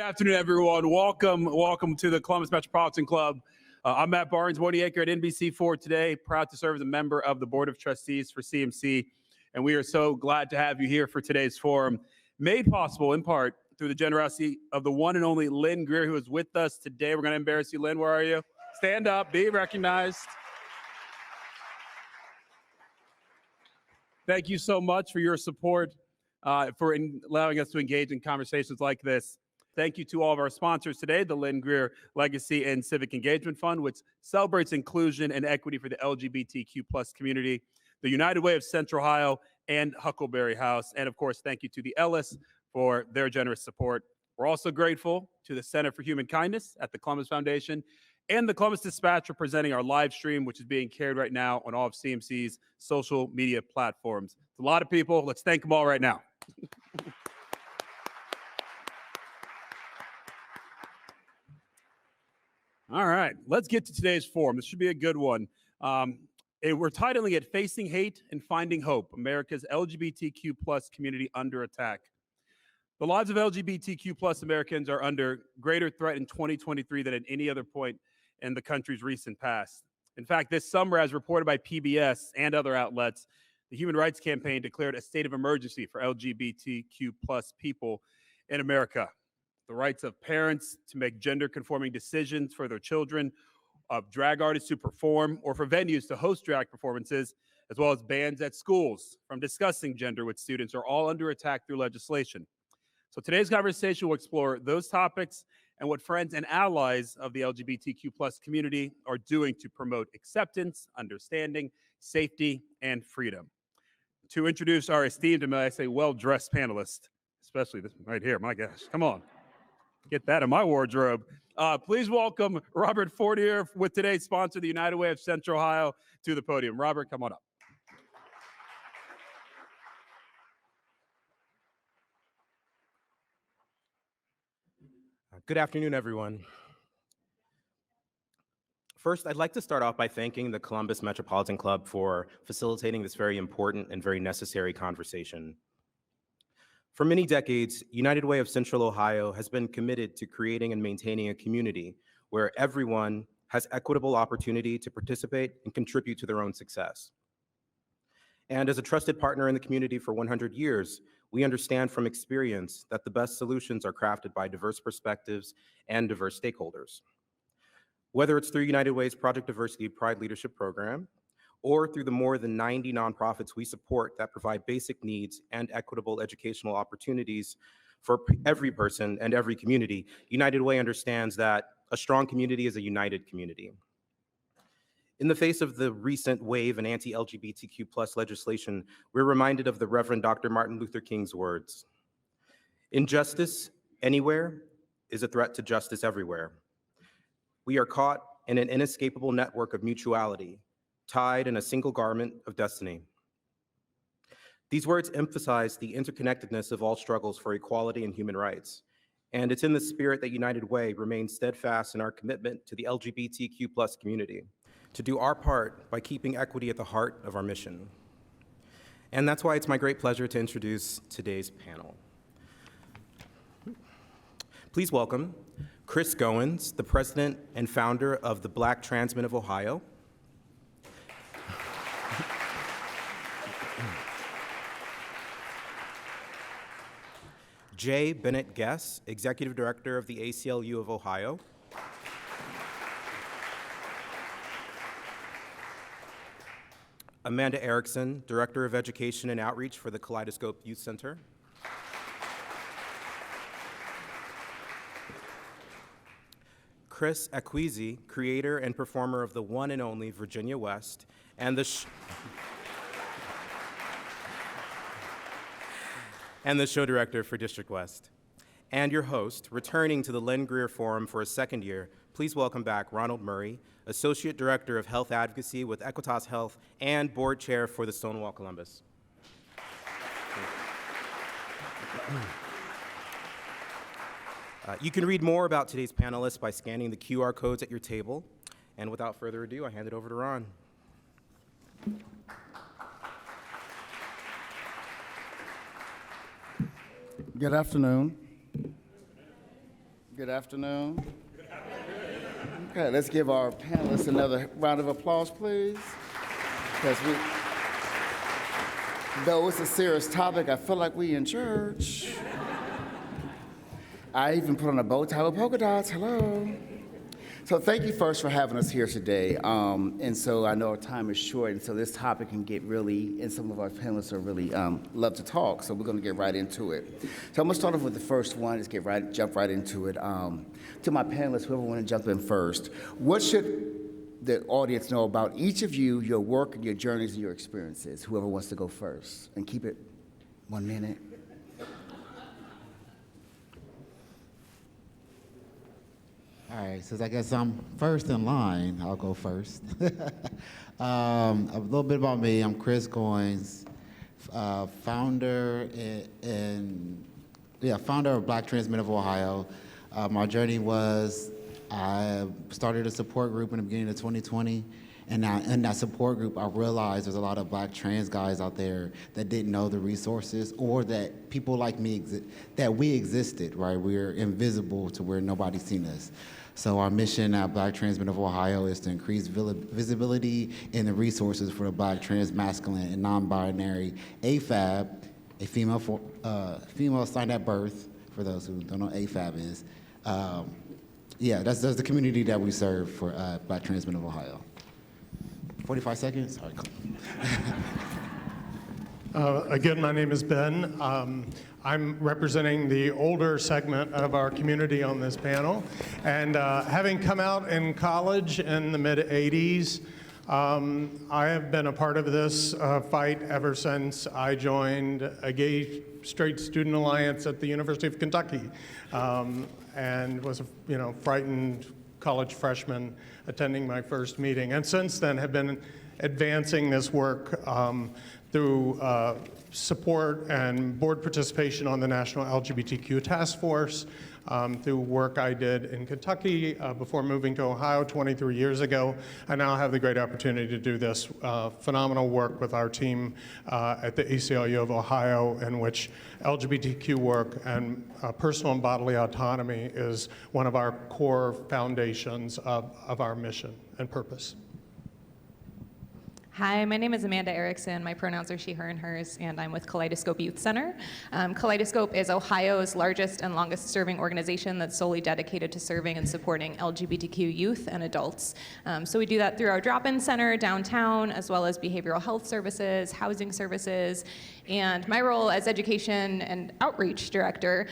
afternoon, everyone. Welcome to the Columbus Metropolitan Club. I'm Matt Barnes, one acre at NBC4 today, proud to serve as a member of the Board of Trustees for CMC, and we are so glad to have you here for today's forum, made possible in part through the generosity of the one and only Lynn Greer, who is with us today. We're going to embarrass you, Lynn. Where are you? Stand up, be recognized. Thank you so much for your support, for allowing us to engage in conversations like this. Thank you to all of our sponsors today, the Lynn Greer Legacy and Civic Engagement Fund, which celebrates inclusion and equity for the LGBTQ plus community, the United Way of Central Ohio, and Huckleberry House. And of course, thank you to the Ellis for their generous support. We're also grateful to the Center for Human Kindness at the Columbus Foundation and the Columbus Dispatch for presenting our live stream, which is being carried right now on all of CMC's social media platforms. It's a lot of people. Let's thank them all right now. All right, let's get to today's forum. This should be a good one. We're titling it Facing Hate and Finding Hope, America's LGBTQ plus community under attack. The lives of LGBTQ plus Americans are under greater threat in 2023 than at any other point in the country's recent past. In fact, this summer, as reported by PBS and other outlets, the Human Rights Campaign declared a state of emergency for LGBTQ plus people in America. The rights of parents to make gender-conforming decisions for their children, of drag artists to perform, or for venues to host drag performances, as well as bans at schools from discussing gender with students, are all under attack through legislation. So today's conversation will explore those topics and what friends and allies of the LGBTQ plus community are doing to promote acceptance, understanding, safety, and freedom. To introduce our esteemed and, may I say, well-dressed panelists, especially this one right here, my gosh, come on. Get that in my wardrobe. Please welcome Robert Fortier with today's sponsor, the United Way of Central Ohio, to the podium. Robert, come on up. Good afternoon, everyone. First, I'd like to start off by thanking the Columbus Metropolitan Club for facilitating this very important and very necessary conversation. For many decades, United Way of Central Ohio has been committed to creating and maintaining a community where everyone has equitable opportunity to participate and contribute to their own success. And as a trusted partner in the community for 100 years, we understand from experience that the best solutions are crafted by diverse perspectives and diverse stakeholders. Whether it's through United Way's Project Diversity Pride Leadership Program, or through the more than 90 nonprofits we support that provide basic needs and equitable educational opportunities for every person and every community, United Way understands that a strong community is a united community. In the face of the recent wave in anti-LGBTQ plus legislation, we're reminded of the Reverend Dr. Martin Luther King's words. Injustice anywhere is a threat to justice everywhere. We are caught in an inescapable network of mutuality, tied in a single garment of destiny. These words emphasize the interconnectedness of all struggles for equality and human rights. And it's in the spirit that United Way remains steadfast in our commitment to the LGBTQ plus community, to do our part by keeping equity at the heart of our mission. And that's why it's my great pleasure to introduce today's panel. Please welcome Chris Goins, the president and founder of the Black Trans Men of Ohio. Jay Bennett Guess, executive director of the ACLU of Ohio. Amanda Erickson, Director of Education and Outreach for the Kaleidoscope Youth Center. Chris Acquisi, creator and performer of the one and only Virginia West, and the show director for District West. And your host, returning to the Lynn Greer Forum for a second year, please welcome back Ronald Murray, Associate Director of Health Advocacy with Equitas Health and Board Chair for the Stonewall Columbus. You can read more about today's panelists by scanning the QR codes at your table. And without further ado, I hand it over to Ron. Good afternoon. Good afternoon. Okay, let's give our panelists another round of applause, please. Because though it's a serious topic, I feel like we in church. I even put on a bow tie with polka dots. Hello. So thank you first for having us here today. And so I know our time is short, and so this topic can get really, and some of our panelists are really love to talk, so we're gonna get right into it. So I'm gonna start off with the first one, jump right into it. To my panelists, whoever wanna jump in first, what should the audience know about each of you, your work, and your journeys, and your experiences? Whoever wants to go first, and keep it 1 minute. All right, since I guess I'm first in line, I'll go first. A little bit about me. I'm Chris Goins, founder founder of Black Trans Men of Ohio. My journey was I started a support group in the beginning of 2020, and in that support group, I realized there's a lot of Black trans guys out there that didn't know the resources, or that people like me that we existed. Right, we're invisible to where nobody's seen us. So our mission at Black Trans Men of Ohio is to increase visibility and the resources for the Black trans masculine and non-binary AFAB, a female assigned at birth, for those who don't know what AFAB is. That's the community that we serve for Black Trans Men of Ohio. 45 seconds? All right, cool. Again, my name is Ben. I'm representing the older segment of our community on this panel. And having come out in college in the mid-'80s, I have been a part of this fight ever since I joined a gay straight student alliance at the University of Kentucky, and was a frightened college freshman attending my first meeting. And since then have been advancing this work through support and board participation on the National LGBTQ Task Force, through work I did in Kentucky before moving to Ohio 23 years ago. I now have the great opportunity to do this phenomenal work with our team at the ACLU of Ohio, in which LGBTQ work and personal and bodily autonomy is one of our core foundations of our mission and purpose. Hi, my name is Amanda Erickson. My pronouns are she, her, and hers, and I'm with Kaleidoscope Youth Center. Kaleidoscope is Ohio's largest and longest serving organization that's solely dedicated to serving and supporting LGBTQ youth and adults. So we do that through our drop-in center downtown, as well as behavioral health services, housing services, and my role as education and outreach director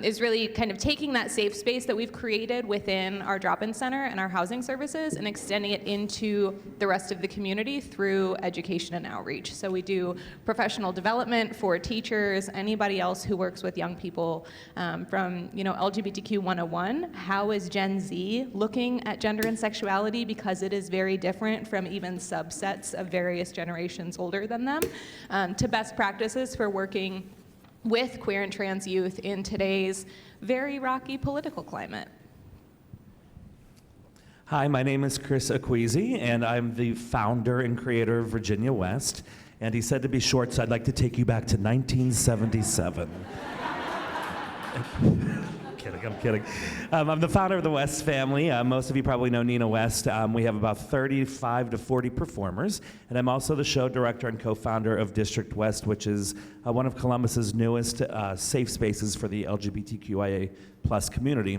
is really kind of taking that safe space that we've created within our drop-in center and our housing services and extending it into the rest of the community through education and outreach. So we do professional development for teachers, anybody else who works with young people, from LGBTQ 101, how is Gen Z looking at gender and sexuality, because it is very different from even subsets of various generations older than them, to best practices for working with queer and trans youth in today's very rocky political climate. Hi, my name is Chris Acquisi, and I'm the founder and creator of Virginia West. And he said to be short, so I'd like to take you back to 1977. I'm kidding. I'm the founder of the West family. Most of you probably know Nina West. We have about 35 to 40 performers. And I'm also the show director and co-founder of District West, which is one of Columbus's newest safe spaces for the LGBTQIA plus community.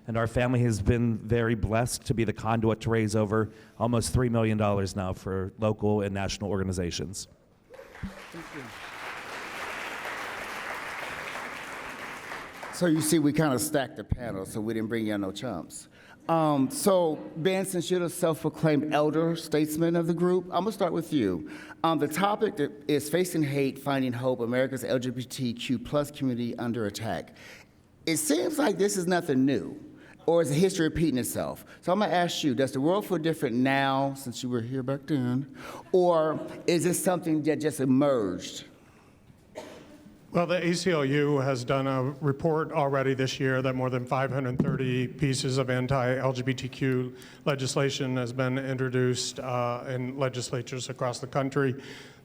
And our family has been very blessed to be the conduit to raise over almost $3 million now for local and national organizations. Thank you. So you see, we kind of stacked the panel, so we didn't bring you no chumps. So Ben, since you're the self-proclaimed elder statesman of the group, I'm gonna start with you. The topic is Facing Hate, Finding Hope, America's LGBTQ plus community under attack. It seems like this is nothing new, or is the history repeating itself? So I'm gonna ask you, does the world feel different now, since you were here back then, or is this something that just emerged? Well, the ACLU has done a report already this year that more than 530 pieces of anti-LGBTQ legislation has been introduced in legislatures across the country.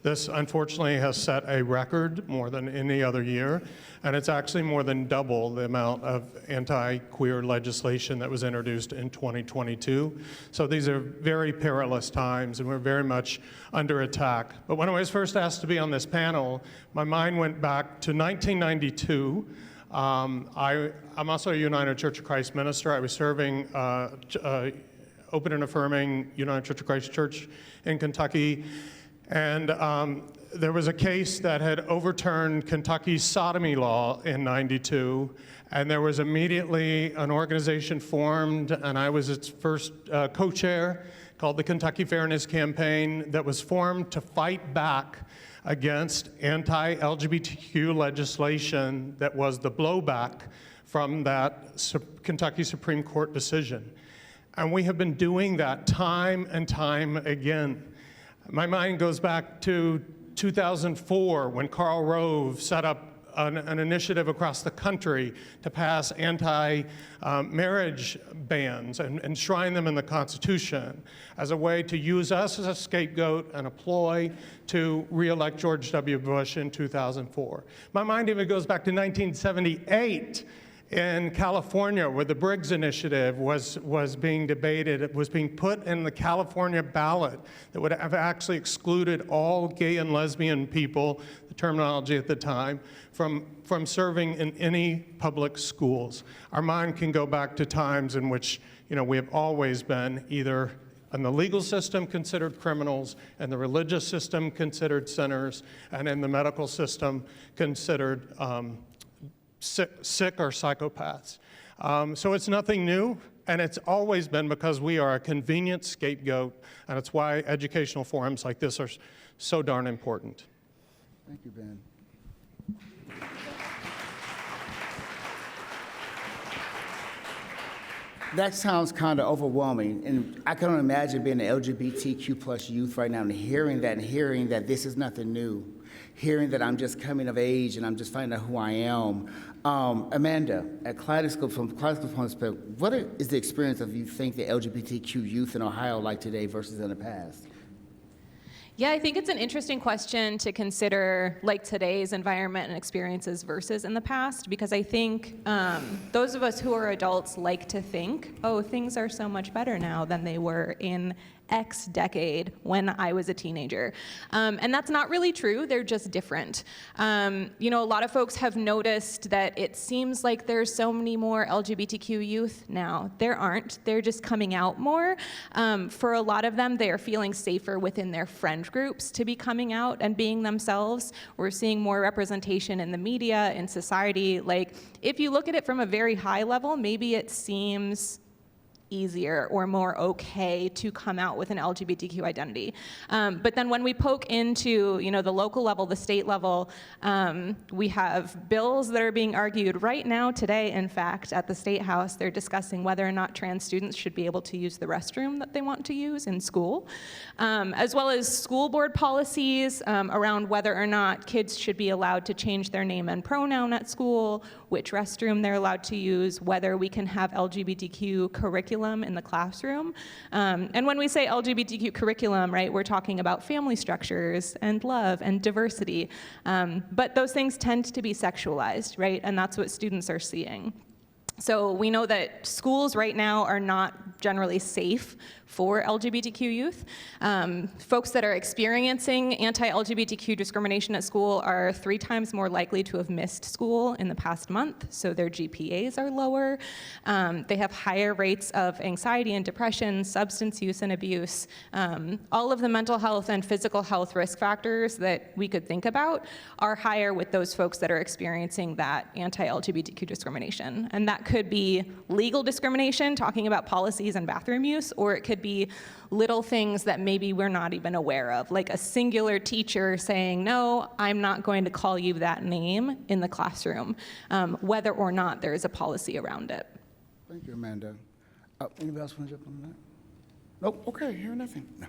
This, unfortunately, has set a record more than any other year, and it's actually more than double the amount of anti-queer legislation that was introduced in 2022. So these are very perilous times, and we're very much under attack. But when I was first asked to be on this panel, my mind went back to 1992. I'm also a United Church of Christ minister. I was serving Open and Affirming United Church of Christ Church in Kentucky. And there was a case that had overturned Kentucky's sodomy law in '92, and there was immediately an organization formed, and I was its first co-chair, called the Kentucky Fairness Campaign, that was formed to fight back against anti-LGBTQ legislation that was the blowback from that Kentucky Supreme Court decision. And we have been doing that time and time again. My mind goes back to 2004 when Karl Rove set up an initiative across the country to pass anti-marriage bans and enshrine them in the Constitution as a way to use us as a scapegoat and a ploy to re-elect George W. Bush in 2004. My mind even goes back to 1978 in California, where the Briggs Initiative was being debated. It was being put in the California ballot that would have actually excluded all gay and lesbian people, the terminology at the time, from serving in any public schools. Our mind can go back to times in which, we have always been either in the legal system considered criminals, and the religious system considered sinners, and in the medical system considered sick or psychopaths. So it's nothing new, and it's always been because we are a convenient scapegoat, and it's why educational forums like this are so darn important. Thank you, Ben. That sounds kind of overwhelming, and I can only imagine being an LGBTQ plus youth right now and hearing that this is nothing new, hearing that I'm just coming of age and I'm just finding out who I am. Amanda, at Kaleidoscope, from Kaleidoscope's perspective, what is the experience of you think the LGBTQ youth in Ohio like today versus in the past? Yeah, I think it's an interesting question to consider, like today's environment and experiences versus in the past, because I think those of us who are adults like to think, oh, things are so much better now than they were in X decade when I was a teenager. And that's not really true, they're just different. A lot of folks have noticed that it seems like there's so many more LGBTQ youth now. There aren't, they're just coming out more. For a lot of them, they are feeling safer within their friend groups to be coming out and being themselves. We're seeing more representation in the media, in society. Like, if you look at it from a very high level, maybe it seems easier or more okay to come out with an LGBTQ identity. But then when we poke into the local level, the state level, we have bills that are being argued right now today, in fact, at the State House. They're discussing whether or not trans students should be able to use the restroom that they want to use in school, as well as school board policies around whether or not kids should be allowed to change their name and pronoun at school, which restroom they're allowed to use, whether we can have LGBTQ curriculum in the classroom. And when we say LGBTQ curriculum, right, we're talking about family structures and love and diversity. But those things tend to be sexualized, right? And that's what students are seeing. So we know that schools right now are not generally safe for LGBTQ youth. Folks that are experiencing anti-LGBTQ discrimination at school are 3 times more likely to have missed school in the past month, so their GPAs are lower. They have higher rates of anxiety and depression, substance use and abuse. All of the mental health and physical health risk factors that we could think about are higher with those folks that are experiencing that anti-LGBTQ discrimination. And that could be legal discrimination, talking about policies and bathroom use, or it could be little things that maybe we're not even aware of, like a singular teacher saying, no, I'm not going to call you that name in the classroom, whether or not there is a policy around it. Thank you, Amanda. Anybody else want to jump on that? Nope, okay, hear nothing. No.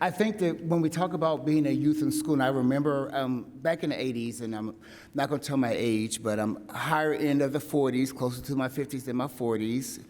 I think that when we talk about being a youth in school, and I remember back in the 80s, and I'm not going to tell my age, but I'm higher end of the 40s, closer to my 50s than my 40s.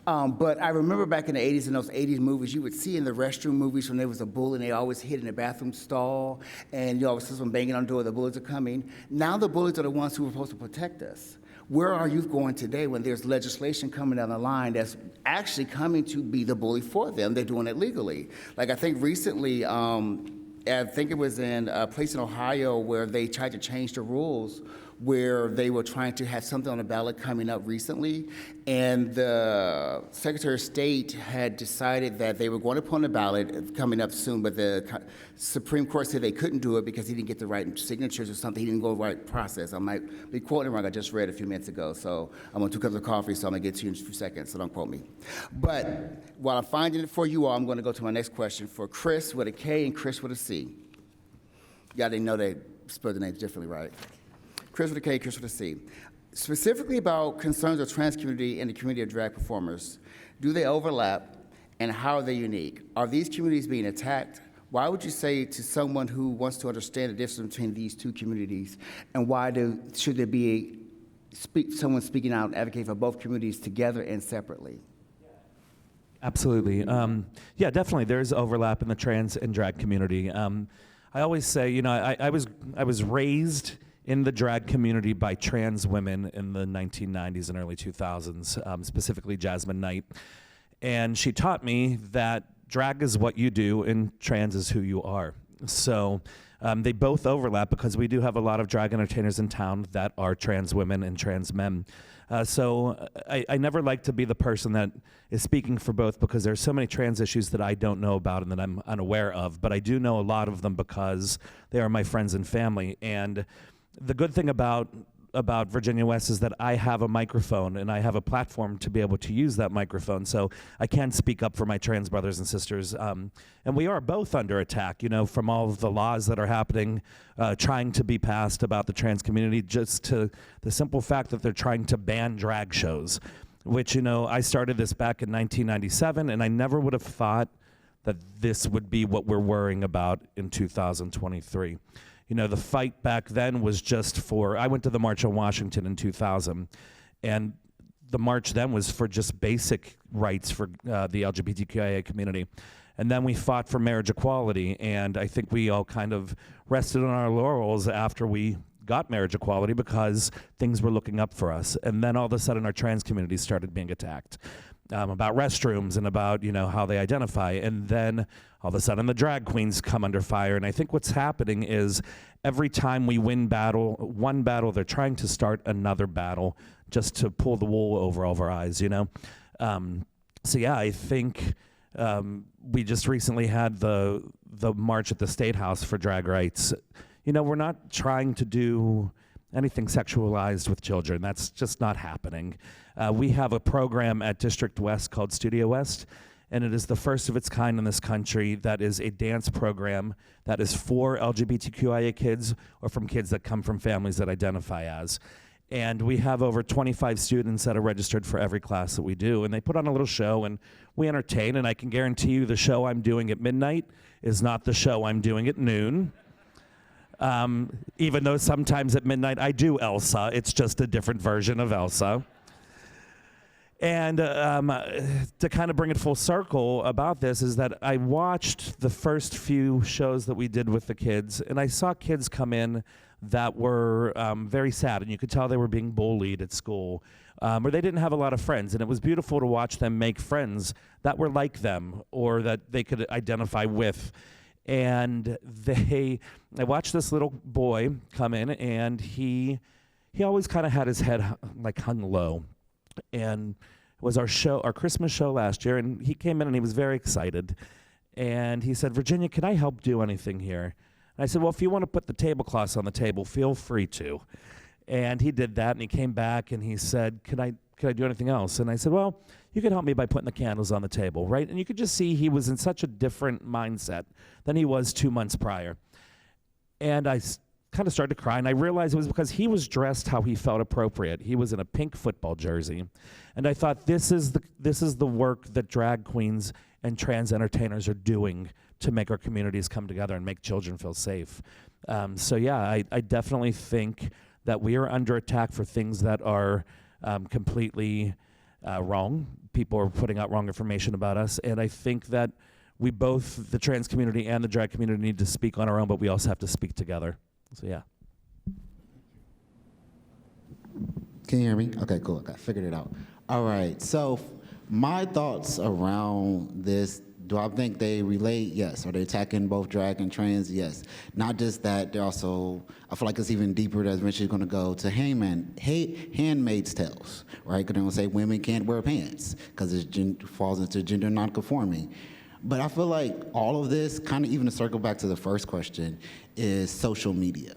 But I remember back in the 80s, in those 80s movies, you would see in the restroom movies when there was a bully, and they always hid in the bathroom stall, and you always see someone banging on the door, the bullies are coming. Now the bullies are the ones who are supposed to protect us. Where are youth going today when there's legislation coming down the line that's actually coming to be the bully for them? They're doing it legally. Like I think recently, I think it was in a place in Ohio where they tried to change the rules where they were trying to have something on the ballot coming up recently, and the Secretary of State had decided that they were going to put on the ballot coming up soon, but the Supreme Court said they couldn't do it because he didn't get the right signatures or something. He didn't go the right process. I might be quoting wrong. I just read a few minutes ago, so I'm on 2 cups of coffee, so I'm going to get to you in a few seconds, so don't quote me. But while I'm finding it for you all, I'm going to go to my next question for Chris with a K and Chris with a C. Y'all didn't know they spelled the names differently, right? Chris with a K, Chris with a C. Specifically about concerns of trans community and the community of drag performers, do they overlap and how are they unique? Are these communities being attacked? Why would you say to someone who wants to understand the difference between these two communities, and why should there be someone speaking out and advocating for both communities together and separately? Absolutely. Yeah, definitely. There's overlap in the trans and drag community. I always say, you know, I was raised in the drag community by trans women in the 1990s and early 2000s, specifically Jasmine Knight. And she taught me that drag is what you do and trans is who you are. So they both overlap because we do have a lot of drag entertainers in town that are trans women and trans men. So I never like to be the person that is speaking for both because there's so many trans issues that I don't know about and that I'm unaware of, but I do know a lot of them because they are my friends and family. And the good thing about Virginia West is that I have a microphone and I have a platform to be able to use that microphone, so I can speak up for my trans brothers and sisters. And we are both under attack, you know, from all of the laws that are happening, trying to be passed about the trans community, just to the simple fact that they're trying to ban drag shows, which, you know, I started this back in 1997, and I never would have thought that this would be what we're worrying about in 2023. You know, the fight back then was just for, I went to the March on Washington in 2000, and the march then was for just basic rights for the LGBTQIA community. And then we fought for marriage equality, and I think we all kind of rested on our laurels after we got marriage equality because things were looking up for us. And then all of a sudden our trans community started being attacked. About restrooms and about, you know, how they identify. And then all of a sudden the drag queens come under fire. And I think what's happening is every time we win one battle, they're trying to start another battle just to pull the wool over all of our eyes, you know? So yeah, I think we just recently had the march at the State House for drag rights. You know, we're not trying to do anything sexualized with children. That's just not happening. We have a program at District West called Studio West, and it is the first of its kind in this country that is a dance program that is for LGBTQIA kids or from kids that come from families that identify as. And we have over 25 students that are registered for every class that we do, and they put on a little show and we entertain, and I can guarantee you the show I'm doing at midnight is not the show I'm doing at noon. Even though sometimes at midnight I do Elsa, it's just a different version of Elsa. And to kind of bring it full circle about this is that I watched the first few shows that we did with the kids, and I saw kids come in that were very sad, and you could tell they were being bullied at school, or they didn't have a lot of friends, and it was beautiful to watch them make friends that were like them or that they could identify with. And I watched this little boy come in, and he always kind of had his head like hung low. And it was our Christmas show last year, and he came in and he was very excited. And he said, "Virginia, can I help do anything here?" And I said, "Well, if you want to put the tablecloths on the table, feel free to." And he did that, and he came back and he said, Can I do anything else?" And I said, "Well, you can help me by putting the candles on the table," right? And you could just see he was in such a different mindset than he was 2 months prior. And I kind of started to cry, and I realized it was because he was dressed how he felt appropriate. He was in a pink football jersey. And I thought, this is the work that drag queens and trans entertainers are doing to make our communities come together and make children feel safe. So yeah, I definitely think that we are under attack for things that are completely wrong. People are putting out wrong information about us, and I think that we both, the trans community and the drag community, need to speak on our own, but we also have to speak together. So yeah. Can you hear me? Okay, cool. I figured it out. All right. So my thoughts around this, do I think they relate? Yes. Are they attacking both drag and trans? Yes. Not just that, they're also, I feel like it's even deeper that's eventually going to go to Handmaid's Tales, right? Because they're going to say women can't wear pants because it falls into gender nonconforming. But I feel like all of this, kind of even to circle back to the first question, is social media.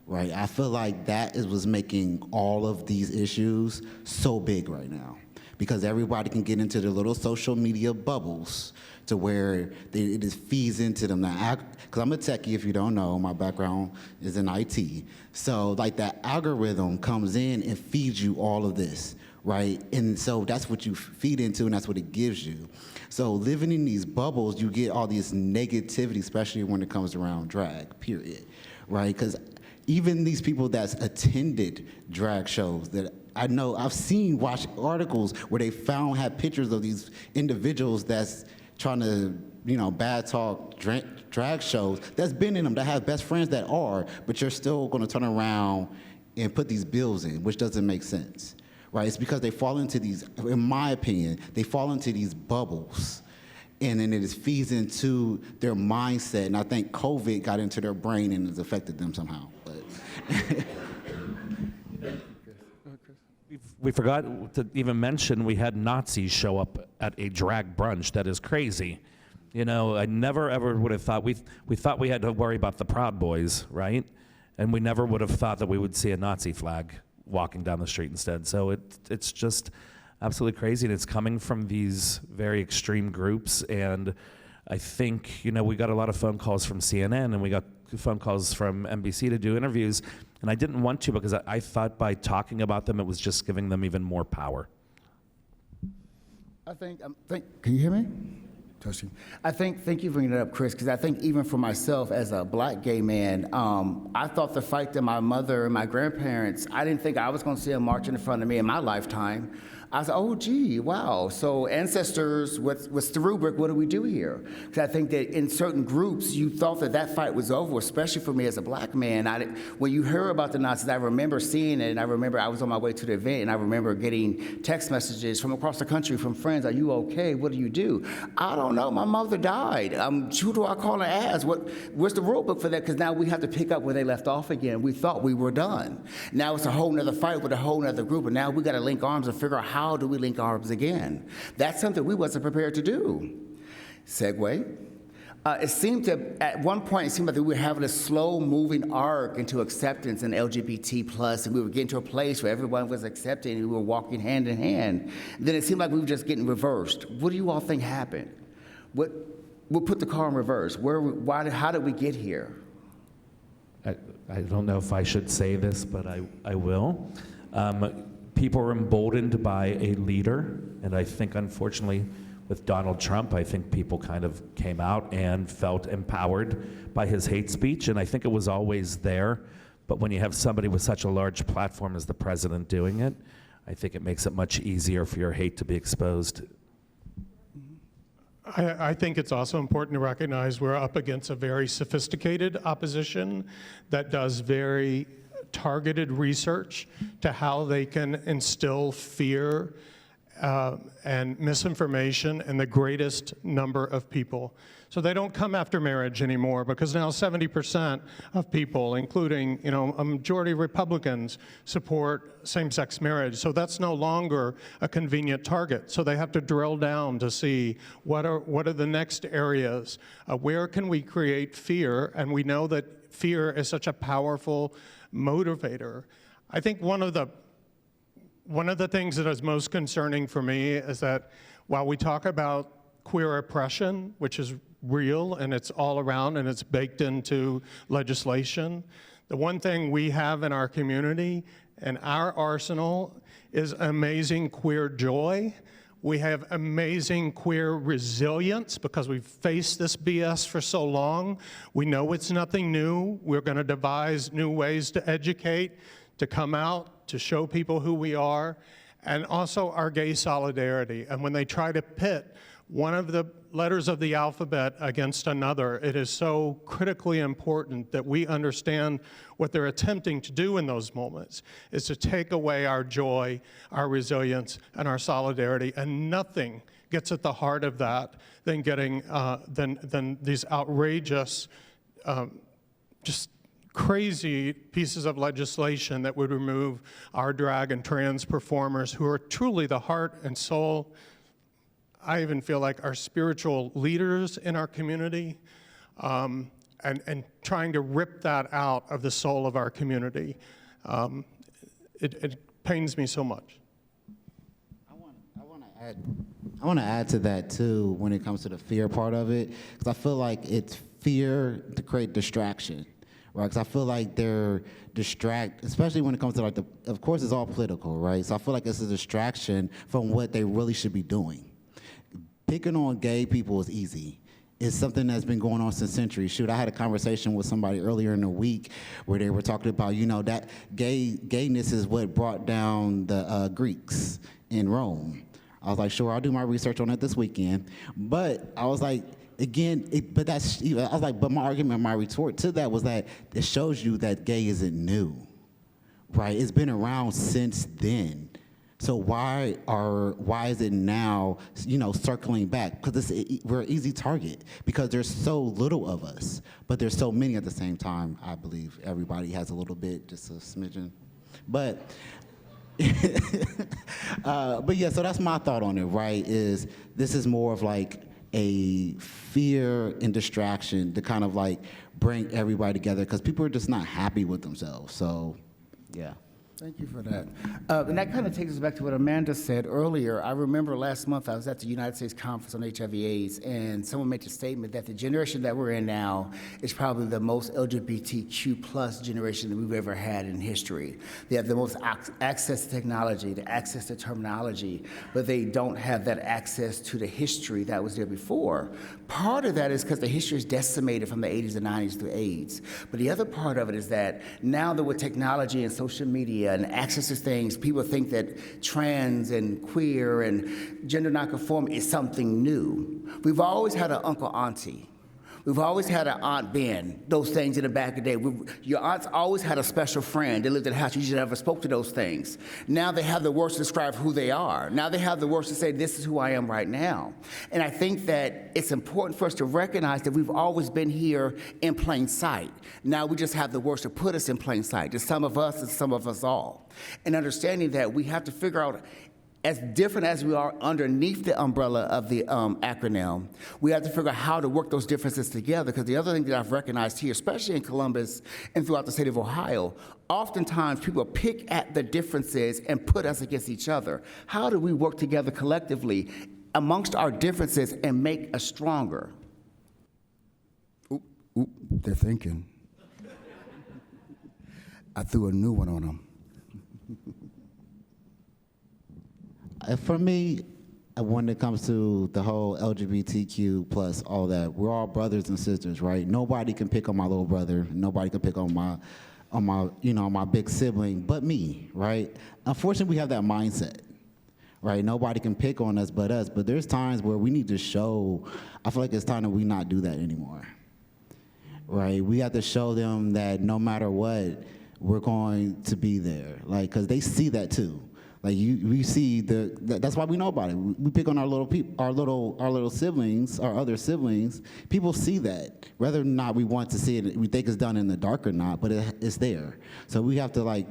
Right, I feel like that is what's making all of these issues so big right now, because everybody can get into their little social media bubbles to where it just feeds into them. Now, because I'm a techie, if you don't know, my background is in IT. So like that algorithm comes in and feeds you all of this, right? And so that's what you feed into, and that's what it gives you. So living in these bubbles, you get all this negativity, especially when it comes around drag, period, right? Because even these people that's attended drag shows that I know, I've seen, watch articles where they had pictures of these individuals that's trying to, bad talk drag shows, that's been in them, that have best friends that are, but you're still gonna turn around and put these bills in, which doesn't make sense, right? It's because they fall into these, in my opinion, they fall into these bubbles. And then it just feeds into their mindset. And I think COVID got into their brain and has affected them somehow. But We forgot to even mention we had Nazis show up at a drag brunch. That is crazy. I never ever would have thought, we thought we had to worry about the Proud Boys, right? And we never would have thought that we would see a Nazi flag walking down the street instead. So it's just absolutely crazy, and it's coming from these very extreme groups. And I think, we got a lot of phone calls from CNN, and we got phone calls from NBC to do interviews, and I didn't want to because I thought by talking about them, it was just giving them even more power. I think, can you hear me? Testing. Thank you for bringing it up, Chris, because I think even for myself as a black gay man, I thought the fight that my mother and my grandparents, I didn't think I was going to see them marching in front of me in my lifetime. I was like, oh, gee, wow. So ancestors, what's the rubric? What do we do here? Because I think that in certain groups, you thought that fight was over, especially for me as a black man. When you hear about the Nazis, I remember seeing it, and I remember I was on my way to the event, and I remember getting text messages from across the country from friends, are you okay? What do you do? I don't know. My mother died. Who do I call and ask? Where's the rule book for that? Because now we have to pick up where they left off again. We thought we were done. Now it's a whole nother fight with a whole nother group, and now we got to link arms and figure out how do we link arms again? That's something we wasn't prepared to do. Segue. It seemed to, at one point, it seemed like we were having a slow-moving arc into acceptance and LGBT+, and we were getting to a place where everyone was accepting and we were walking hand in hand. Then it seemed like we were just getting reversed. What do you all think happened? What put the car in reverse? How did we get here? I don't know if I should say this, but I will. People are emboldened by a leader, and I think, unfortunately, with Donald Trump, I think people kind of came out and felt empowered by his hate speech, and I think it was always there, but when you have somebody with such a large platform as the president doing it, I think it makes it much easier for your hate to be exposed. I think it's also important to recognize we're up against a very sophisticated opposition that does very targeted research to how they can instill fear and misinformation in the greatest number of people. So they don't come after marriage anymore, because now 70% of people, including a majority of Republicans, support same-sex marriage. So that's no longer a convenient target. So they have to drill down to see what are the next areas. Where can we create fear? And we know that fear is such a powerful motivator. I think one of the things that is most concerning for me is that while we talk about queer oppression, which is real and it's all around and it's baked into legislation, the one thing we have in our community and our arsenal is amazing queer joy, We have amazing queer resilience because we've faced this BS for so long. We know it's nothing new. We're going to devise new ways to educate, to come out, to show people who we are, and also our gay solidarity. And when they try to pit one of the letters of the alphabet against another, it is so critically important that we understand what they're attempting to do in those moments is to take away our joy, our resilience, and our solidarity, and nothing gets at the heart of that than getting than these outrageous, just crazy pieces of legislation that would remove our drag and trans performers who are truly the heart and soul. I even feel like our spiritual leaders in our community, and trying to rip that out of the soul of our community. It pains me so much. I want to add to that too when it comes to the fear part of it, because I feel like it's fear to create distraction, right? Because I feel like they're especially when it comes to like of course it's all political, right? So I feel like it's a distraction from what they really should be doing. Picking on gay people is easy. It's something that's been going on since centuries. Shoot, I had a conversation with somebody earlier in the week where they were talking about, that gayness is what brought down the Greeks in Rome. I was like, sure, I'll do my research on it this weekend. But I was like, again, but my argument, my retort to that was that it shows you that gay isn't new, right? It's been around since then. So why is it now, circling back? Because we're an easy target because there's so little of us, but there's so many at the same time. I believe everybody has a little bit, just a smidgen. But yeah, so that's my thought on it, right? This is more of like a fear and distraction to kind of like bring everybody together because people are just not happy with themselves. So, yeah. Thank you for that. And that kind of takes us back to what Amanda said earlier. I remember last month I was at the United States Conference on HIV/AIDS, and someone made a statement that the generation that we're in now is probably the most LGBTQ plus generation that we've ever had in history. They have the most access to technology, the access to terminology, but they don't have that access to the history that was there before. Part of that is because the history is decimated from the 80s and 90s through AIDS. But the other part of it is that now that with technology and social media and access to things, people think that trans and queer and gender nonconforming is something new. We've always had an uncle, auntie. We've always had an Aunt Ben, those things in the back of the day. Your aunts always had a special friend that lived in the house. You just never spoke to those things. Now they have the words to describe who they are. Now they have the words to say, this is who I am right now. And I think that it's important for us to recognize that we've always been here in plain sight. Now we just have the words to put us in plain sight. To some of us and some of us all. And understanding that we have to figure out, as different as we are underneath the umbrella of the acronym, we have to figure out how to work those differences together. Because the other thing that I've recognized here, especially in Columbus and throughout the state of Ohio, oftentimes people pick at the differences and put us against each other. How do we work together collectively amongst our differences and make us stronger? Oop, they're thinking. I threw a new one on them. For me, when it comes to the whole LGBTQ plus all that, we're all brothers and sisters, right? Nobody can pick on my little brother. Nobody can pick on my big sibling, but me, right? Unfortunately, we have that mindset, right? Nobody can pick on us but us. But there's times where we need to show. I feel like it's time that we not do that anymore, right? We have to show them that no matter what, we're going to be there, like, because they see that too. Like we see that's why we know about it. We pick on our little siblings, our other siblings. People see that, whether or not we want to see it, we think it's done in the dark or not, but it's there. So we have to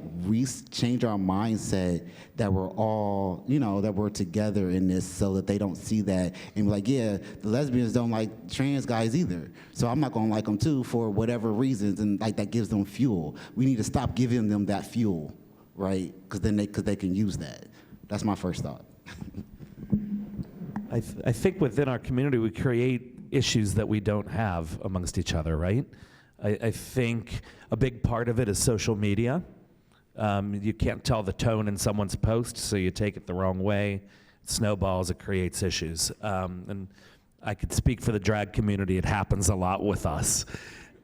change our mindset that we're all, that we're together in this, so that they don't see that and be like, yeah, the lesbians don't like trans guys either. So I'm not gonna like them too for whatever reasons, and that gives them fuel. We need to stop giving them that fuel. Right, because they can use that. That's my first thought. I think within our community we create issues that we don't have amongst each other, right? I think a big part of it is social media. You can't tell the tone in someone's post, so you take it the wrong way. snowballs, it creates issues. And I could speak for the drag community. It happens a lot with us.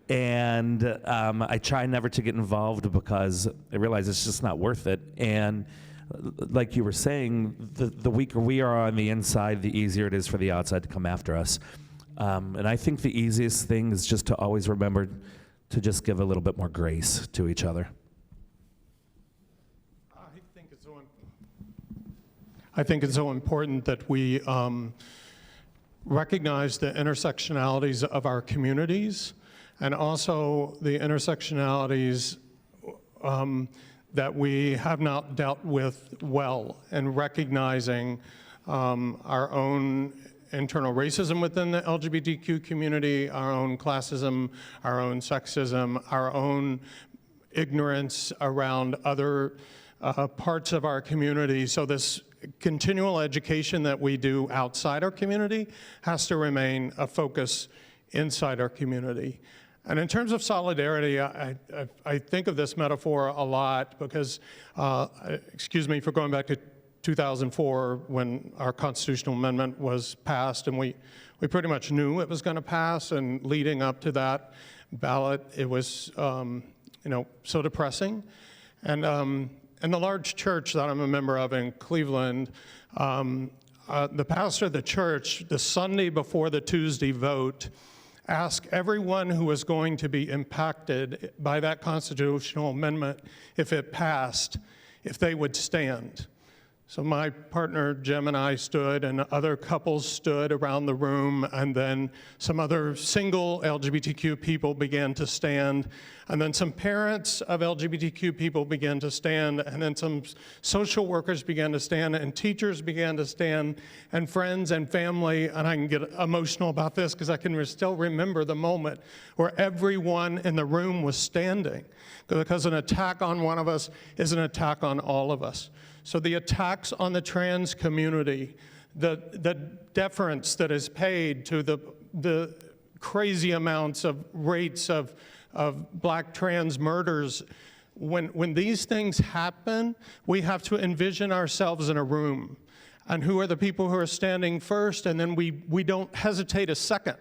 And I try never to get involved because I realize it's just not worth it. And like you were saying, the weaker we are on the inside, the easier it is for the outside to come after us. And I think the easiest thing is just to always remember to just give a little bit more grace to each other. I think it's so important that we recognize the intersectionalities of our communities and also the intersectionalities that we have not dealt with well, and recognizing our own internal racism within the LGBTQ community, our own classism, our own sexism, our own ignorance around other parts of our community. So this continual education that we do outside our community has to remain a focus inside our community. And in terms of solidarity, I think of this metaphor a lot because, excuse me for going back to 2004 when our constitutional amendment was passed, and we pretty much knew it was going to pass, and leading up to that ballot, it was so depressing. And in the large church that I'm a member of in Cleveland, the pastor of the church, the Sunday before the Tuesday vote, asked everyone who was going to be impacted by that constitutional amendment, if it passed, if they would stand. So my partner Jim and I stood, and other couples stood around the room, and then some other single LGBTQ people began to stand, and then some parents of LGBTQ people began to stand, and then some social workers began to stand, and teachers began to stand, and friends and family, and I can get emotional about this because I can still remember the moment where everyone in the room was standing, because an attack on one of us is an attack on all of us. So the attacks on the trans community, the deference that is paid to the crazy amounts of rates of black trans murders, when these things happen, we have to envision ourselves in a room. And who are the people who are standing first? And then we don't hesitate a second,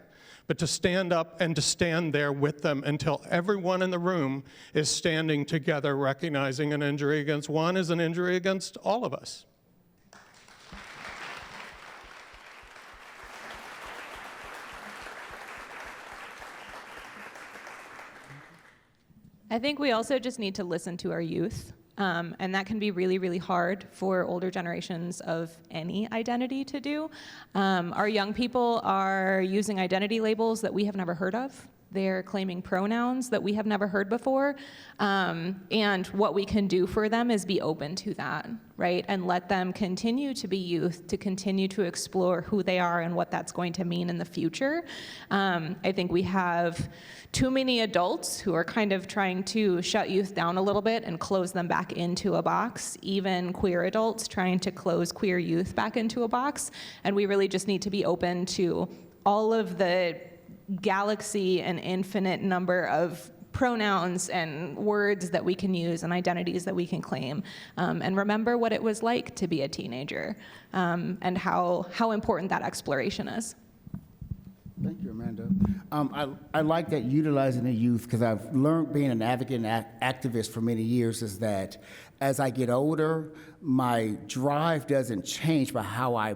but to stand up and to stand there with them until everyone in the room is standing together, recognizing an injury against one is an injury against all of us. I think we also just need to listen to our youth. And that can be really, really hard for older generations of any identity to do. Our young people are using identity labels that we have never heard of. They're claiming pronouns that we have never heard before. And what we can do for them is be open to that, right? And let them continue to be youth, to continue to explore who they are and what that's going to mean in the future. I think we have too many adults who are kind of trying to shut youth down a little bit and close them back into a box, even queer adults trying to close queer youth back into a box. And we really just need to be open to all of the galaxy and infinite number of pronouns and words that we can use and identities that we can claim, and remember what it was like to be a teenager, and how important that exploration is. Thank you, Amanda. I like that utilizing the youth, because I've learned being an advocate and activist for many years is that as I get older, my drive doesn't change, but how I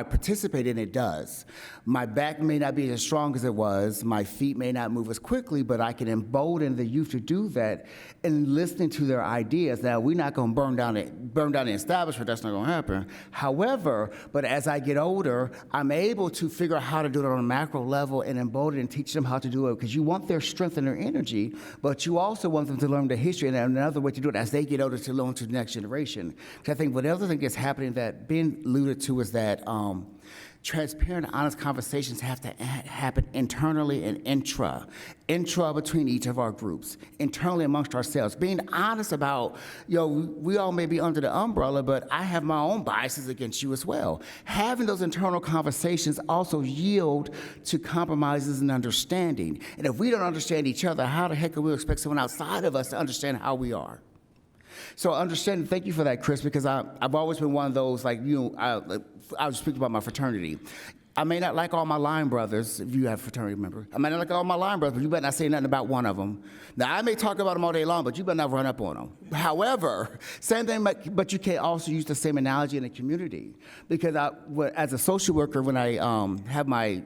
participate in it does. My back may not be as strong as it was, my feet may not move as quickly, but I can embolden the youth to do that and listening to their ideas. Now, we're not going to burn down the establishment, that's not going to happen. However, but as I get older, I'm able to figure out how to do it on a macro level and embolden and teach them how to do it, because you want their strength and their energy, but you also want them to learn the history, and another way to do it as they get older to learn to the next generation. Because I think what other thing that's happening that Ben alluded to is that transparent, honest conversations have to happen internally and intra between each of our groups, internally amongst ourselves. Being honest about, we all may be under the umbrella, but I have my own biases against you as well. Having those internal conversations also yield to compromises and understanding. And if we don't understand each other, how the heck can we expect someone outside of us to understand how we are? So understand, thank you for that, Chris, because I've always been one of those, like, I was speaking about my fraternity. I may not like all my line brothers, if you have a fraternity member. I may not like all my line brothers, but you better not say nothing about one of them. Now, I may talk about them all day long, but you better not run up on them. However, same thing, but you can also use the same analogy in the community. Because as a social worker, when I have my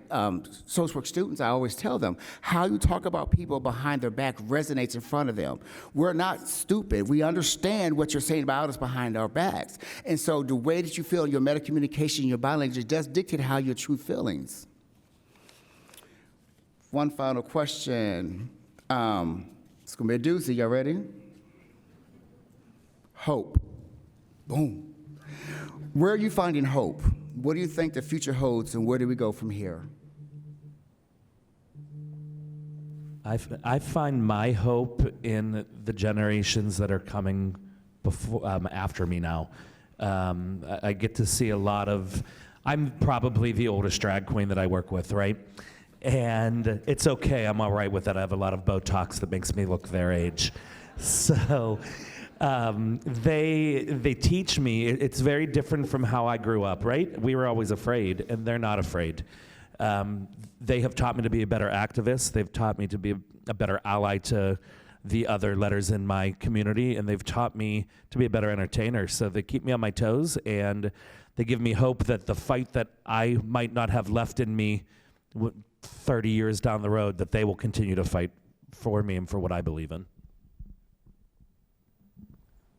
social work students, I always tell them, how you talk about people behind their back resonates in front of them. We're not stupid. We understand what you're saying about us behind our backs. And so the way that you feel in your meta communication, your body language, does dictate how your true feelings. One final question. It's gonna be a doozy. Y'all ready? Hope. Boom. Where are you finding hope? What do you think the future holds, and where do we go from here? I find my hope in the generations that are coming before, after me now. I get to see a lot of. I'm probably the oldest drag queen that I work with, right? And it's okay, I'm all right with that. I have a lot of Botox that makes me look their age. So they teach me, it's very different from how I grew up, right? We were always afraid, and they're not afraid. They have taught me to be a better activist. They've taught me to be a better ally to the other letters in my community, and they've taught me to be a better entertainer. So they keep me on my toes, and they give me hope that the fight that I might not have left in me 30 years down the road, that they will continue to fight for me and for what I believe in.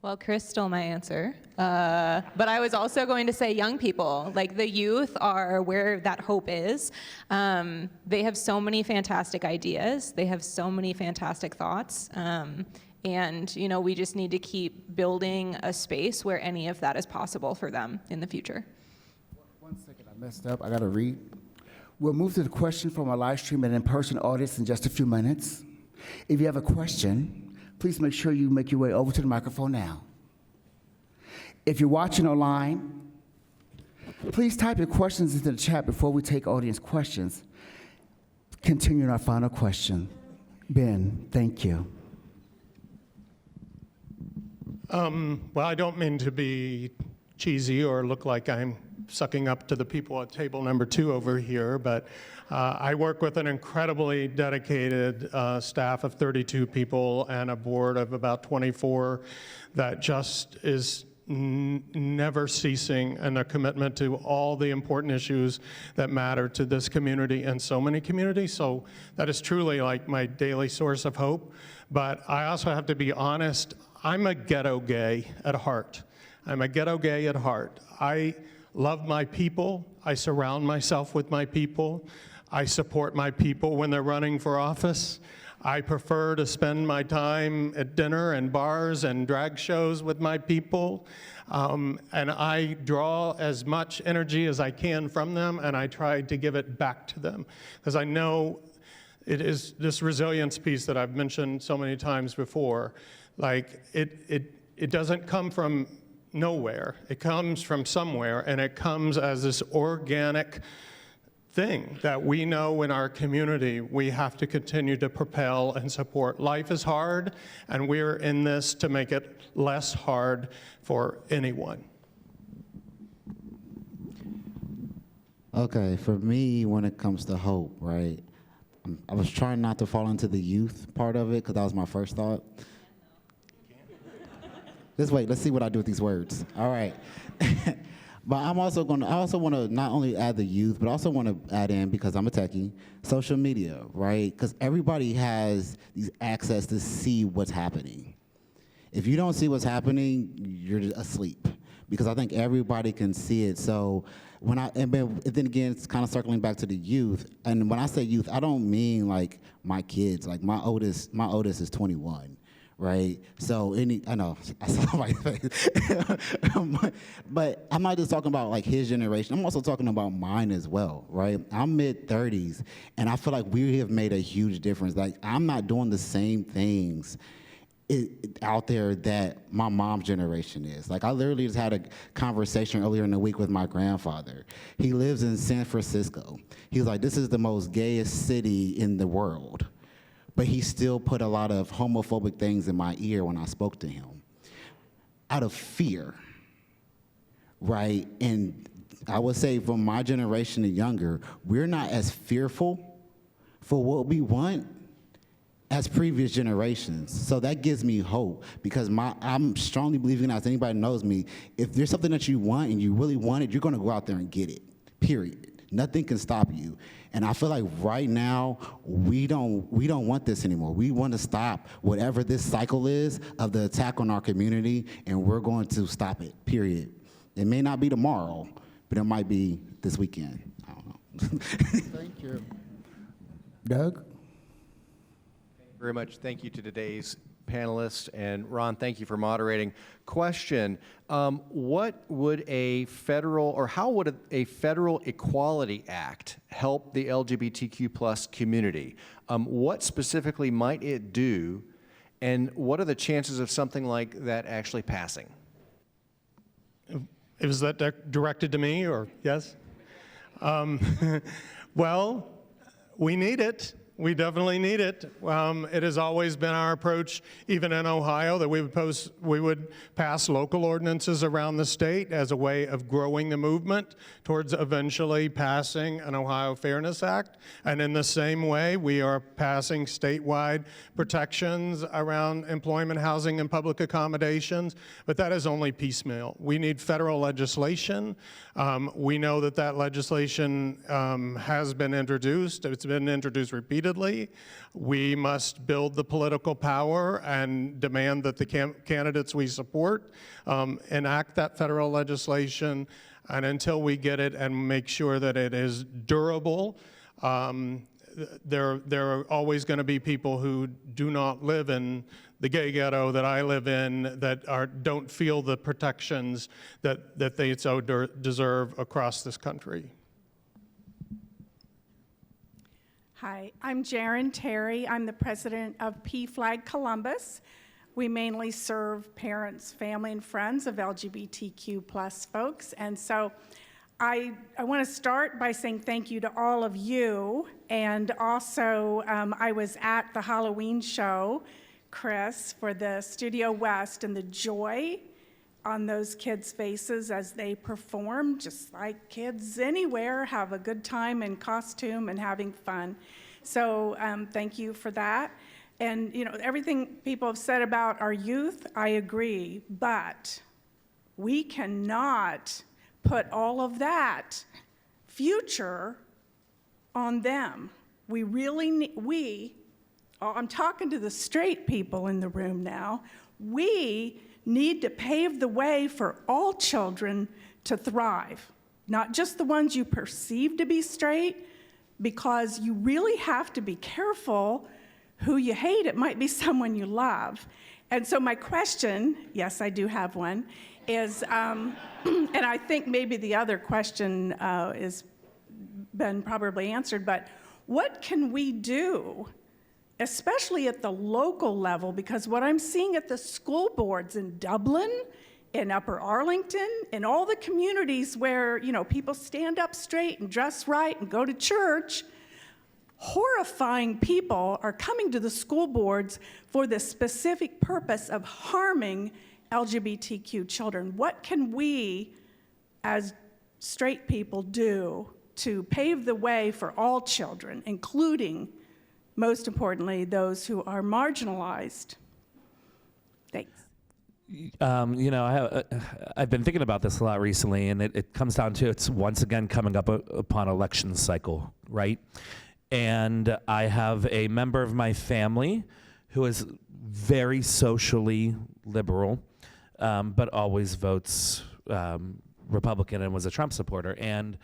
Well, Chris stole my answer, but I was also going to say young people. Like, the youth are where that hope is. They have so many fantastic ideas. They have so many fantastic thoughts. And, you know, we just need to keep building a space where any of that is possible for them in the future. 1 second, I messed up. I got to read. We'll move to the question from our live stream and in-person audience in just a few minutes. If you have a question, please make sure you make your way over to the microphone now. If you're watching online, please type your questions into the chat before we take audience questions. Continuing our final question. Ben, thank you. Well, I don't mean to be cheesy or look like I'm sucking up to the people at table number 2 over here, but I work with an incredibly dedicated staff of 32 people and a board of about 24 that just is never ceasing in their commitment to all the important issues that matter to this community and so many communities. So that is truly like my daily source of hope. But I also have to be honest, I'm a ghetto gay at heart. I'm a ghetto gay at heart. I love my people. I surround myself with my people. I support my people when they're running for office. I prefer to spend my time at dinner and bars and drag shows with my people. And I draw as much energy as I can from them, and I try to give it back to them. Because I know it is this resilience piece that I've mentioned so many times before. Like, it doesn't come from nowhere. It comes from somewhere, and it comes as this organic thing that we know in our community we have to continue to propel and support. Life is hard, and we're in this to make it less hard for anyone. Okay, for me, when it comes to hope, right, I was trying not to fall into the youth part of it because that was my first thought. Just wait, let's see what I do with these words. All right. But I also want to not only add the youth, but also want to add in, because I'm a techie, social media, right? Because everybody has these access to see what's happening. If you don't see what's happening, you're asleep, because I think everybody can see it. So and then again, it's kind of circling back to the youth. And when I say youth, I don't mean like my kids. Like my oldest is 21. Right? So I know, I saw my face. But I'm not just talking about like his generation. I'm also talking about mine as well, right? I'm mid-30s, and I feel like we have made a huge difference. Like, I'm not doing the same things out there that my mom's generation is. Like, I literally just had a conversation earlier in the week with my grandfather. He lives in San Francisco. He was like, this is the most gayest city in the world. But he still put a lot of homophobic things in my ear when I spoke to him. out of fear, right? And I would say from my generation and younger, we're not as fearful for what we want as previous generations. So that gives me hope, because I'm strongly believing, as anybody knows me, if there's something that you want and you really want it, you're gonna go out there and get it, period. Nothing can stop you. And I feel like right now, we don't want this anymore. We want to stop whatever this cycle is of the attack on our community, and we're going to stop it, period. It may not be tomorrow, but it might be this weekend. I don't know. Thank you. Doug? Very much. Thank you to today's panelists. And Ron, thank you for moderating. Question, what would a federal, or how would a federal Equality Act help the LGBTQ plus community? What specifically might it do, and what are the chances of something like that actually passing? Was that directed to me, or yes? Well, we need it. We definitely need it. It has always been our approach, even in Ohio, that we would pass local ordinances around the state as a way of growing the movement towards eventually passing an Ohio Fairness Act. And in the same way, we are passing statewide protections around employment, housing, and public accommodations. But that is only piecemeal. We need federal legislation. We know that that legislation has been introduced. It's been introduced repeatedly. We must build the political power and demand that the candidates we support enact that federal legislation. And until we get it and make sure that it is durable, there are always going to be people who do not live in the gay ghetto that I live in, that don't feel the protections that they so deserve across this country. Hi, I'm Jaren Terry. I'm the president of PFLAG Columbus. We mainly serve parents, family, and friends of LGBTQ plus folks. And so I want to start by saying thank you to all of you. And also, I was at the Halloween show, Chris, for the Studio West, and the joy on those kids' faces as they perform, just like kids anywhere, have a good time in costume and having fun. So thank you for that. And you know, everything people have said about our youth, I agree, but we cannot put all of that future on them. We really need, I'm talking to the straight people in the room now, we need to pave the way for all children to thrive, not just the ones you perceive to be straight, because you really have to be careful who you hate. It might be someone you love. And so my question, yes, I do have one, is, and I think maybe the other question is been probably answered, but what can we do, especially at the local level? Because what I'm seeing at the school boards in Dublin, in Upper Arlington, in all the communities where, you know, people stand up straight and dress right and go to church, horrifying people are coming to the school boards for the specific purpose of harming LGBTQ children. What can we, as straight people, do to pave the way for all children, including, most importantly, those who are marginalized? Thanks. You know, I've been thinking about this a lot recently, and it comes down to, it's once again coming up upon election cycle, right? And I have a member of my family who is very socially liberal, but always votes Republican and was a Trump supporter. And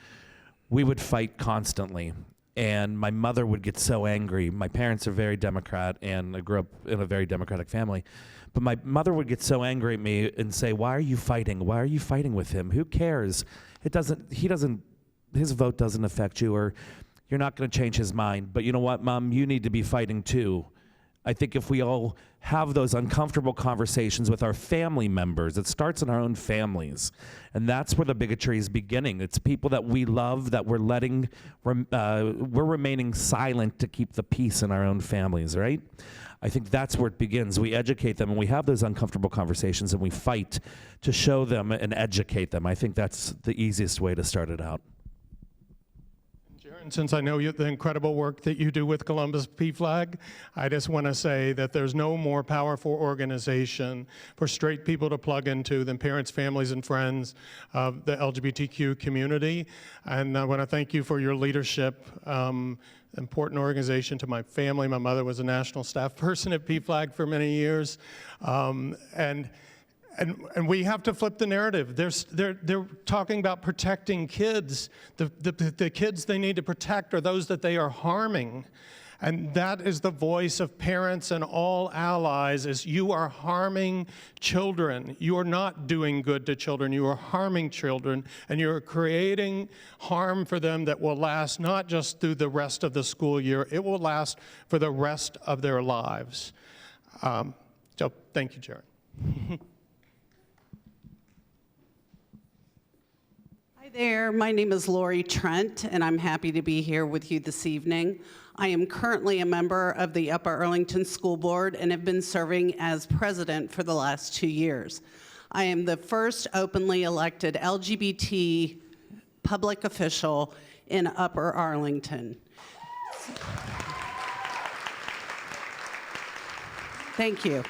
we would fight constantly. And my mother would get so angry. My parents are very Democrat, and I grew up in a very Democratic family. But my mother would get so angry at me and say, "Why are you fighting? Why are you fighting with him? Who cares? His vote doesn't affect you, or you're not going to change his mind. But you know what, Mom? You need to be fighting too. I think if we all have those uncomfortable conversations with our family members, it starts in our own families. And that's where the bigotry is beginning. It's people that we love that we're we're remaining silent to keep the peace in our own families, right? I think that's where it begins. We educate them and we have those uncomfortable conversations and we fight to show them and educate them. I think that's the easiest way to start it out. And since I know the incredible work that you do with Columbus PFLAG, I just want to say that there's no more powerful organization for straight people to plug into than parents, families, and friends of the LGBTQ community. And I want to thank you for your leadership. Important organization to my family. My mother was a national staff person at PFLAG for many years. And we have to flip the narrative. They're talking about protecting kids. The kids they need to protect are those that they are harming. And that is the voice of parents and all allies, is you are harming children. You are not doing good to children. You are harming children, and you're creating harm for them that will last not just through the rest of the school year, it will last for the rest of their lives. So thank you, Jared. Hi there, my name is Lori Trent, and I'm happy to be here with you this evening. I am currently a member of the Upper Arlington School Board and have been serving as president for the last 2 years. I am the first openly elected LGBT public official in Upper Arlington. Thank you.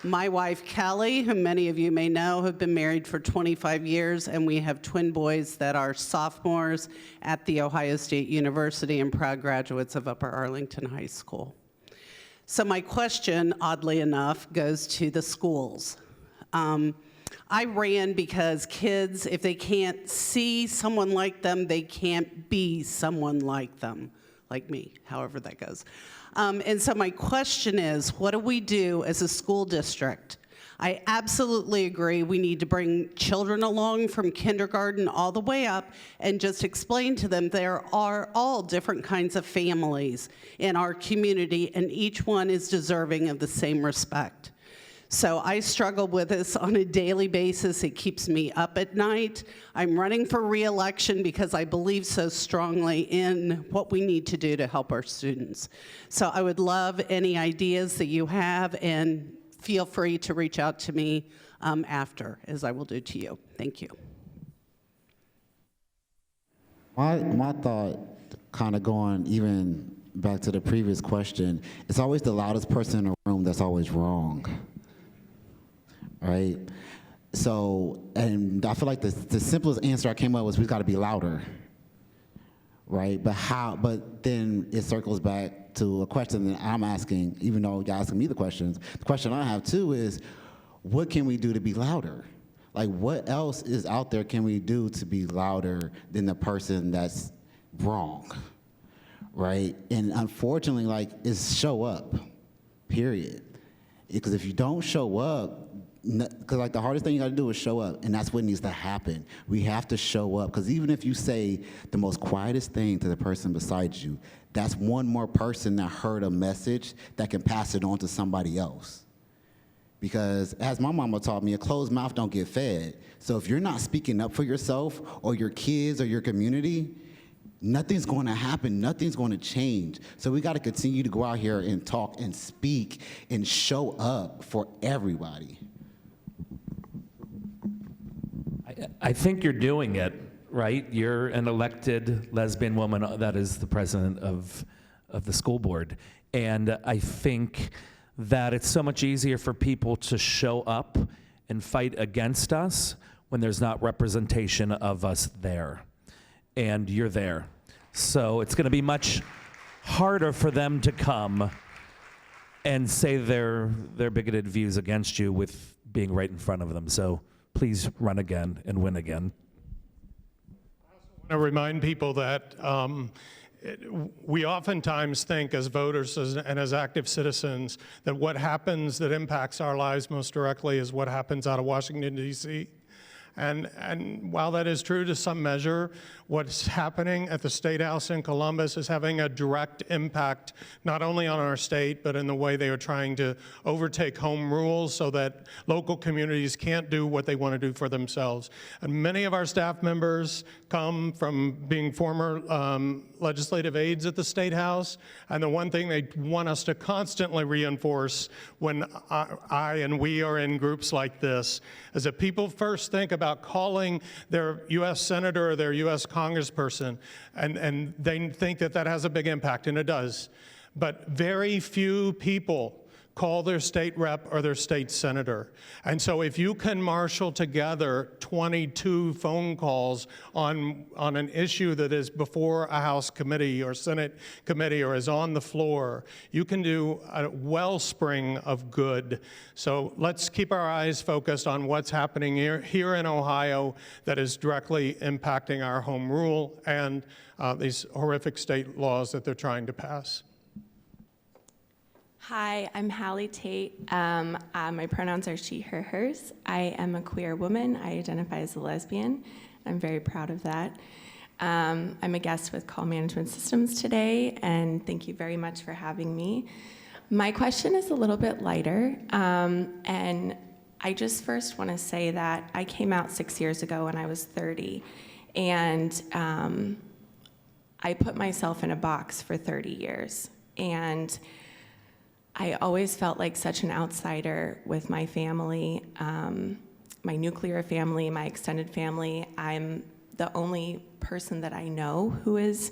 My wife, Callie, who many of you may know, have been married for 25 years, and we have twin boys that are sophomores at The Ohio State University and proud graduates of Upper Arlington High School. So my question, oddly enough, goes to the schools. I ran because kids, if they can't see someone like them, they can't be someone like them, like me, however that goes. And so my question is, what do we do as a school district? I absolutely agree we need to bring children along from kindergarten all the way up and just explain to them there are all different kinds of families in our community, and each one is deserving of the same respect. So I struggle with this on a daily basis. It keeps me up at night. I'm running for re-election because I believe so strongly in what we need to do to help our students. So I would love any ideas that you have, and feel free to reach out to me after, as I will do to you. Thank you. My thought, kind of going even back to the previous question, it's always the loudest person in the room that's always wrong. Right? So, and I feel like the simplest answer I came up was, we've got to be louder. Right? But then it circles back to a question that I'm asking, even though you're asking me the questions. The question I have too is, what can we do to be louder? Like, what else is out there can we do to be louder than the person that's wrong? Right? And unfortunately, like, it's show up, period. Because if you don't show up, because like the hardest thing you got to do is show up, and that's what needs to happen. We have to show up, because even if you say the most quietest thing to the person beside you, that's one more person that heard a message that can pass it on to somebody else. Because as my mama taught me, a closed mouth don't get fed. So if you're not speaking up for yourself or your kids or your community, nothing's going to happen, nothing's going to change. So we got to continue to go out here and talk and speak and show up for everybody. I think you're doing it, right? You're an elected lesbian woman that is the president of the school board. And I think that it's so much easier for people to show up and fight against us when there's not representation of us there. And you're there. So it's going to be much harder for them to come and say their bigoted views against you with being right in front of them. So please run again and win again. I also want to remind people that we oftentimes think as voters and as active citizens that what happens that impacts our lives most directly is what happens out of Washington, D.C. And while that is true to some measure, what's happening at the State House in Columbus is having a direct impact not only on our state, but in the way they are trying to overtake home rules so that local communities can't do what they want to do for themselves. And many of our staff members come from being former legislative aides at the State House, and the one thing they want us to constantly reinforce when I and we are in groups like this is that people first think about calling their U.S. senator or their U.S. congressperson, and they think that that has a big impact, and it does. But very few people call their state rep or their state senator. And so if you can marshal together 22 phone calls on an issue that is before a House committee or Senate committee or is on the floor, you can do a wellspring of good. So let's keep our eyes focused on what's happening here in Ohio that is directly impacting our home rule and these horrific state laws that they're trying to pass. Hi, I'm Hallie Tate. My pronouns are she, her, hers. I am a queer woman. I identify as a lesbian. I'm very proud of that. I'm a guest with Call Management Systems today, and thank you very much for having me. My question is a little bit lighter, and I just first want to say that I came out 6 years ago when I was 30, and I put myself in a box for 30 years. And I always felt like such an outsider with my family, my nuclear family, my extended family. I'm the only person that I know who is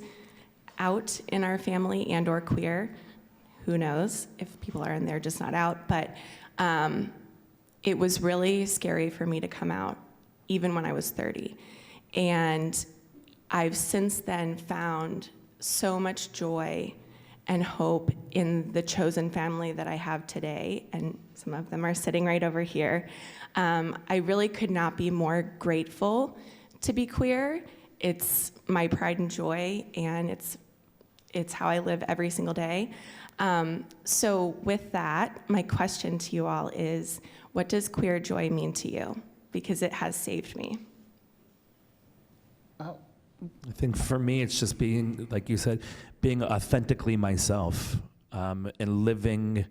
out in our family and or queer. Who knows if people are in there just not out, but it was really scary for me to come out, even when I was 30. And I've since then found so much joy and hope in the chosen family that I have today, and some of them are sitting right over here. I really could not be more grateful to be queer. It's my pride and joy, and it's how I live every single day. So with that, my question to you all is, what does queer joy mean to you? Because it has saved me. I think for me, it's just being, like you said, being authentically myself, and living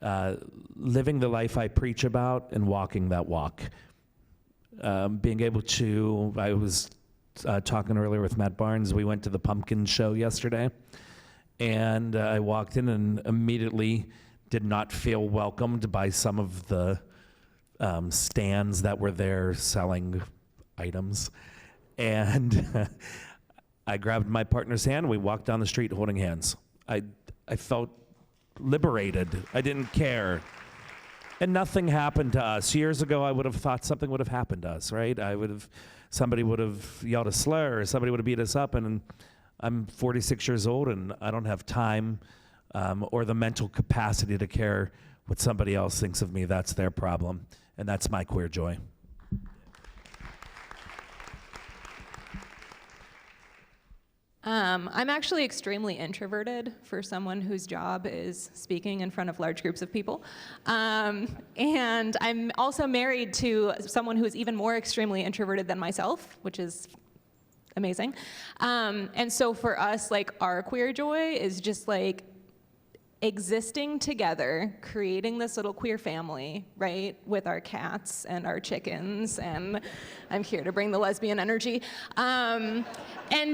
the life I preach about and walking that walk. Being able to, I was talking earlier with Matt Barnes, we went to the Pumpkin Show yesterday, and I walked in and immediately did not feel welcomed by some of the stands that were there selling items. And I grabbed my partner's hand, and we walked down the street holding hands. I felt liberated. I didn't care. And nothing happened to us. Years ago, I would have thought something would have happened to us, right? Somebody would have yelled a slur, or somebody would have beat us up, and I'm 46 years old, and I don't have time or the mental capacity to care what somebody else thinks of me. That's their problem, and that's my queer joy. I'm actually extremely introverted for someone whose job is speaking in front of large groups of people. And I'm also married to someone who is even more extremely introverted than myself, which is amazing. And so for us, like, our queer joy is just like existing together, creating this little queer family, right, with our cats and our chickens, and I'm here to bring the lesbian energy, and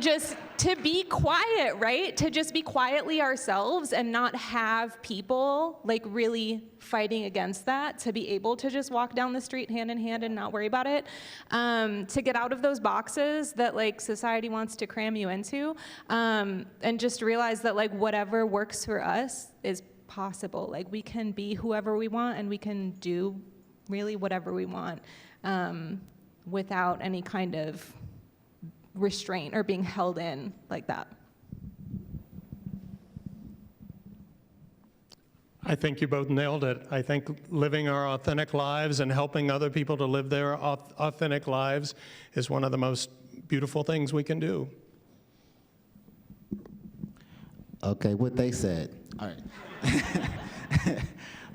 just to be quiet, right, to just be quietly ourselves and not have people like really fighting against that, to be able to just walk down the street hand in hand and not worry about it, to get out of those boxes that like society wants to cram you into, and just realize that like whatever works for us is possible. Like, we can be whoever we want, and we can do really whatever we want without any kind of restraint or being held in like that. I think you both nailed it. I think living our authentic lives and helping other people to live their authentic lives is one of the most beautiful things we can do. Okay, what they said. All right.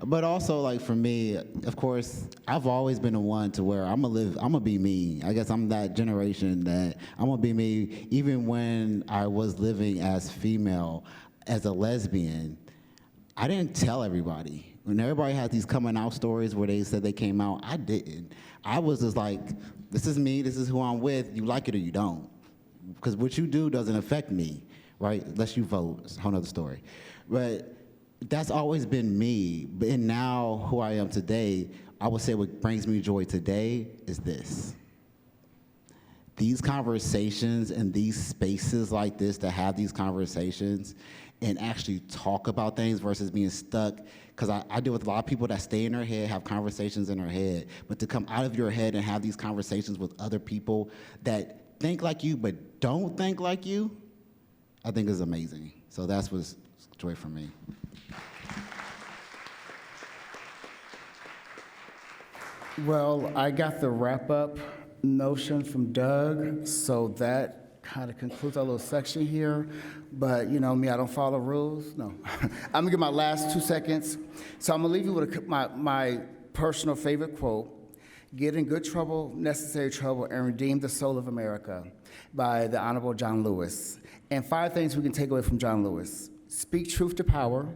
But also, like, for me, of course, I've always been the one to where I'm gonna be me. I guess I'm that generation that I'm gonna be me. Even when I was living as female, as a lesbian, I didn't tell everybody. When everybody had these coming out stories where they said they came out, I didn't. I was just like, this is me, this is who I'm with, you like it or you don't. Because what you do doesn't affect me, right? Unless you vote, it's a whole nother story. But that's always been me. And now who I am today, I would say what brings me joy today is this. These conversations and these spaces like this to have these conversations and actually talk about things versus being stuck. Because I deal with a lot of people that stay in their head, have conversations in their head, but to come out of your head and have these conversations with other people that think like you but don't think like you, I think is amazing. So that's what's joy for me. Well, I got the wrap-up notion from Doug, so that kind of concludes our little section here. But you know me, I don't follow rules. No. I'm gonna give my last 2 seconds. So I'm gonna leave you with my personal favorite quote: "Get in good trouble, necessary trouble, and redeem the soul of America," by the Honorable John Lewis. And 5 things we can take away from John Lewis: speak truth to power,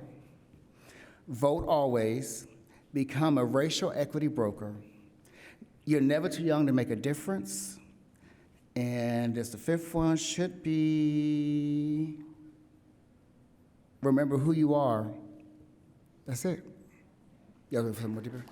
vote always, become a racial equity broker, you're never too young to make a difference, and the 5th one should be remember who you are. That's it. Yeah, thank you.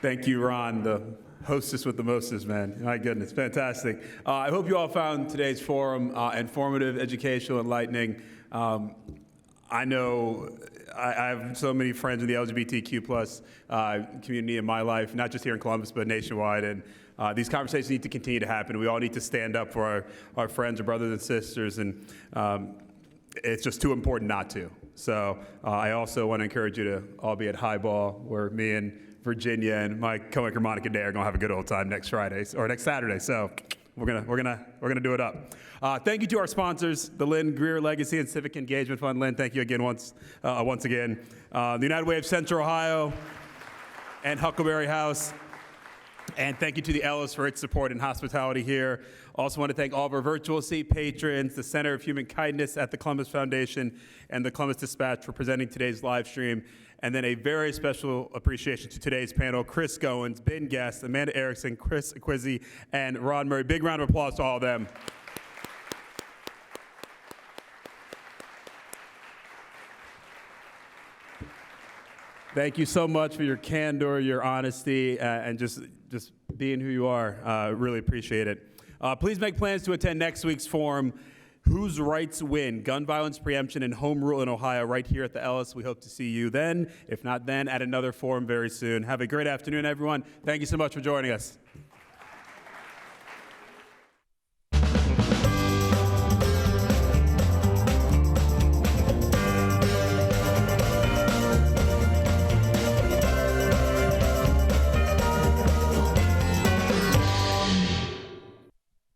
Thank you, Ron, the hostess with the mostest, man. My goodness, fantastic. I hope you all found today's forum informative, educational, enlightening. I know I have so many friends in the LGBTQ plus community in my life, not just here in Columbus, but nationwide. And these conversations need to continue to happen. We all need to stand up for our friends, our brothers and sisters, and it's just too important not to. So I also want to encourage you to all be at Highball, where me and Virginia and my coworker Monica Day are gonna have a good old time next Friday or next Saturday. So we're gonna do it up. Thank you to our sponsors, the Lynn, Greer Legacy and Civic Engagement Fund. Lynn, thank you again once again. The United Way of Central Ohio and Huckleberry House. And thank you to the Ellis for its support and hospitality here. Also want to thank all of our virtual seat patrons, the Center of Human Kindness at the Columbus Foundation, and the Columbus Dispatch for presenting today's live stream. And then a very special appreciation to today's panel: Chris Goins, Ben Guest, Amanda Erickson, Chris Acquizzi, and Ron Murray. Big round of applause to all of them. Thank you so much for your candor, your honesty, and just being who you are. Really appreciate it. Please make plans to attend next week's forum, Whose Rights Win? Gun Violence Preemption and Home Rule in Ohio, right here at the Ellis. We hope to see you then, if not then, at another forum very soon. Have a great afternoon, everyone. Thank you so much for joining us.